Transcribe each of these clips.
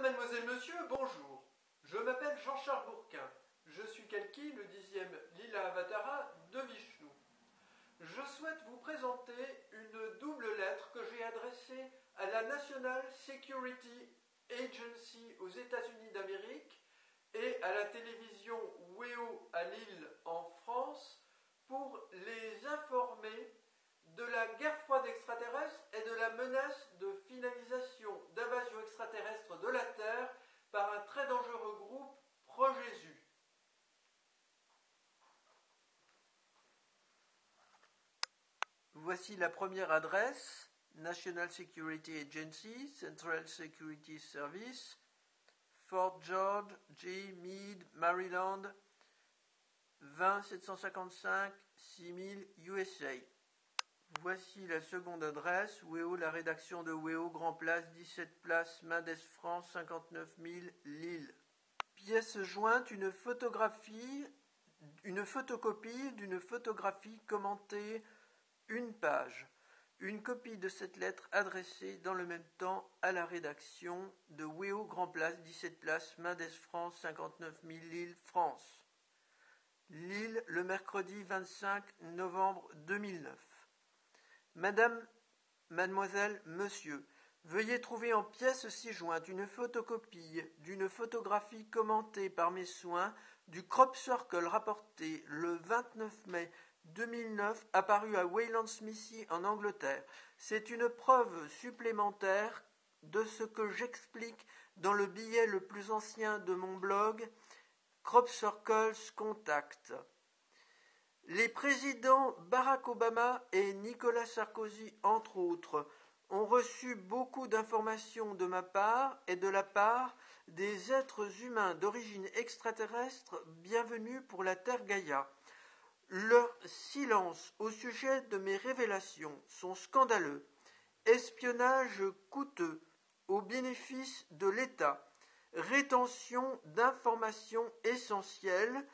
mademoiselle, monsieur, bonjour. Je m'appelle Jean-Charles Bourquin. Je suis Kalki, le 10e Lila Avatara de Vishnu. Je souhaite vous présenter une double lettre que j'ai adressée à la National Security Agency aux États-Unis d'Amérique et à la télévision WEO à Lille en France pour les informer de la guerre froide extraterrestre et de la menace de finalisation d'invasion extraterrestre de la Terre par un très dangereux groupe pro-Jésus. Voici la première adresse, National Security Agency, Central Security Service, Fort George, G. Meade, Maryland, 20755 6000 USA. Voici la seconde adresse, WEO, la rédaction de WEO, Grand Place, 17 Place, Mendes, France, 59 000, Lille. Pièce jointe, une photocopie d'une photographie commentée, une page. Une copie de cette lettre adressée dans le même temps à la rédaction de WEO, Grand Place, 17 Place, Mendes, France, 59 000, Lille, France. Lille, le mercredi 25 novembre 2009. Madame, mademoiselle, monsieur, veuillez trouver en pièce ci-jointe une photocopie d'une photographie commentée par mes soins du crop circle rapporté le 29 mai 2009 apparu à Wayland-Smithy en Angleterre. C'est une preuve supplémentaire de ce que j'explique dans le billet le plus ancien de mon blog Crop Circles Contact. Les présidents Barack Obama et Nicolas Sarkozy, entre autres, ont reçu beaucoup d'informations de ma part et de la part des êtres humains d'origine extraterrestre bienvenus pour la Terre Gaïa. Leur silence au sujet de mes révélations sont scandaleux. Espionnage coûteux au bénéfice de l'État. Rétention d'informations essentielles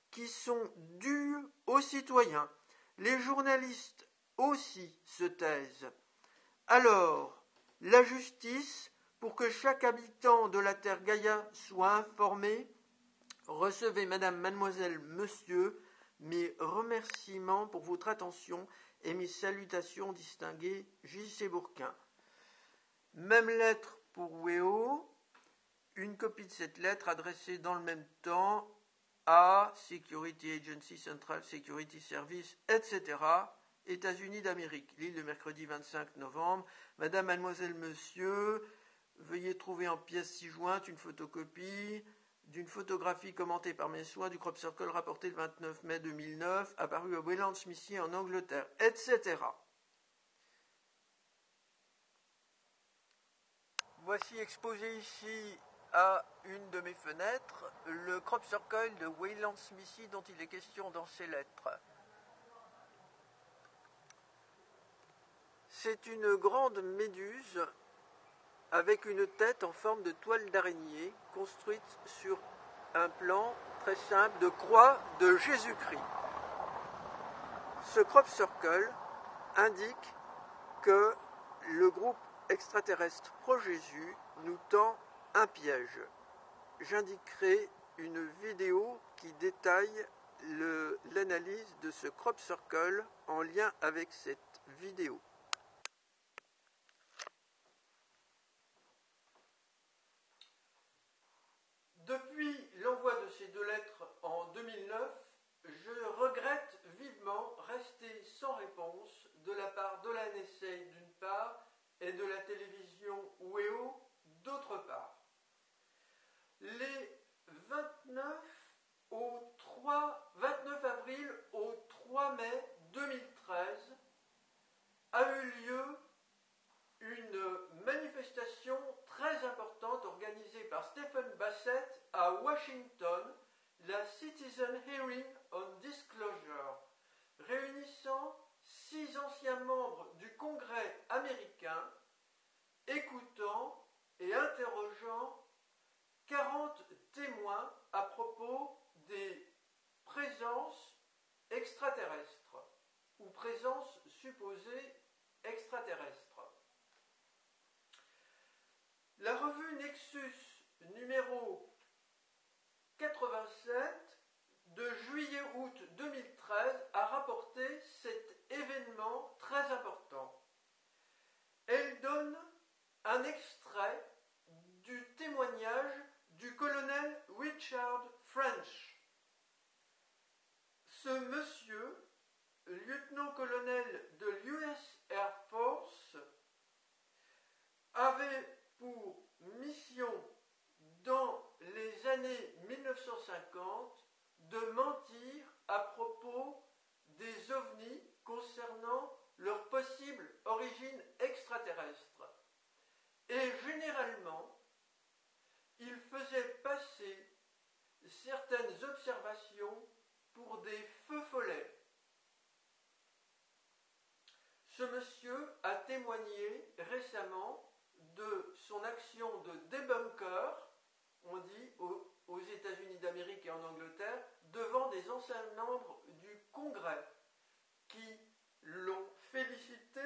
qui sont dues aux citoyens. Les journalistes aussi se taisent. Alors, la justice, pour que chaque habitant de la Terre Gaïa soit informé, recevez, madame, mademoiselle, monsieur, mes remerciements pour votre attention et mes salutations distinguées, J.C. Bourquin. Même lettre pour WEO, une copie de cette lettre adressée dans le même temps à Security Agency, Central Security Service, etc., États-Unis d'Amérique. Lille, le mercredi 25 novembre. Madame, mademoiselle, monsieur, veuillez trouver en pièce ci-jointe une photocopie d'une photographie commentée par mes soins du crop circle rapporté le 29 mai 2009, apparu à Wayland-Smithy en Angleterre, etc. Voici exposé ici à une de mes fenêtres le crop circle de Wayland-Smithy dont il est question dans ces lettres. C'est une grande méduse avec une tête en forme de toile d'araignée construite sur un plan très simple de croix de Jésus-Christ. Ce crop circle indique que le groupe extraterrestre pro-Jésus nous tend un piège. J'indiquerai une vidéo qui détaille l'analyse de ce crop circle en lien avec cette vidéo. Depuis l'envoi de ces deux lettres en 2009, je regrette vivement rester sans réponse de la part de la NSA d'une part et de la télévision WEO d'autre part. Les 29 avril au 3 mai 2013 a eu lieu une manifestation très importante organisée par Stephen Bassett à Washington, la Citizen Hearing on Disclosure, réunissant 6 anciens membres du Congrès américain, écoutant et interrogeant 40 témoins à propos des présences extraterrestres ou présences supposées extraterrestres. La revue Nexus numéro 87 de juillet-août 2013 a rapporté cet événement très important. Elle donne un extrait du témoignage du colonel Richard French. Ce monsieur, lieutenant-colonel de l'US Air Force, avait pour mission dans les années 1950 de mentir à propos des ovnis concernant leur possible origine extraterrestre. Et généralement, il faisait passer certaines observations pour des feux follets. Ce monsieur a témoigné récemment de son action de débunker, on dit aux États-Unis d'Amérique et en Angleterre, devant des anciens membres du Congrès qui l'ont félicité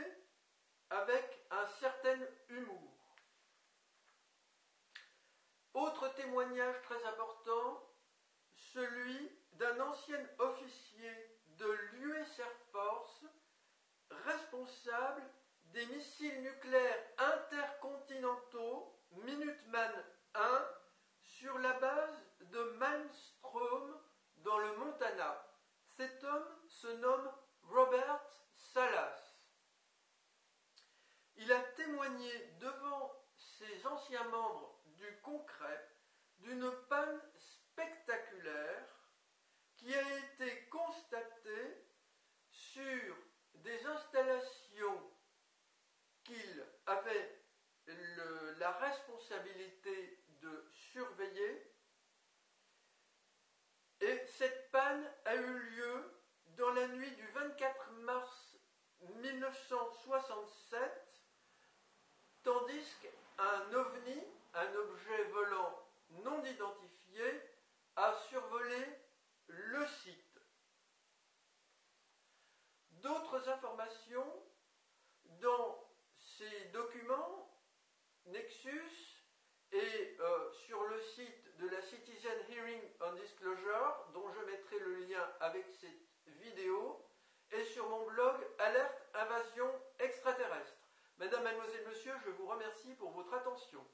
avec un certain humour. Autre témoignage très important, celui d'un ancien officier de l'US Air Force, responsable des missiles nucléaires intercontinentaux Minuteman I sur la base de Malmstrom dans le Montana. Cet homme se nomme Robert Salas. Il a témoigné devant ses anciens membres du Congrès d'une panne spectaculaire qui a été constatée sur des installations qu'il avait la responsabilité de surveiller, et cette panne a eu lieu dans la nuit du 24 mars 1967, tandis qu'un ovni, un objet volant non identifié, a survolé le site. D'autres informations dans ces documents Nexus et sur le site de la Citizen Hearing on Disclosure, dont je mettrai le lien avec cette vidéo, et sur mon blog Alerte Invasion Extraterrestre. Mesdames, Mademoiselles, Messieurs, je vous remercie pour votre attention.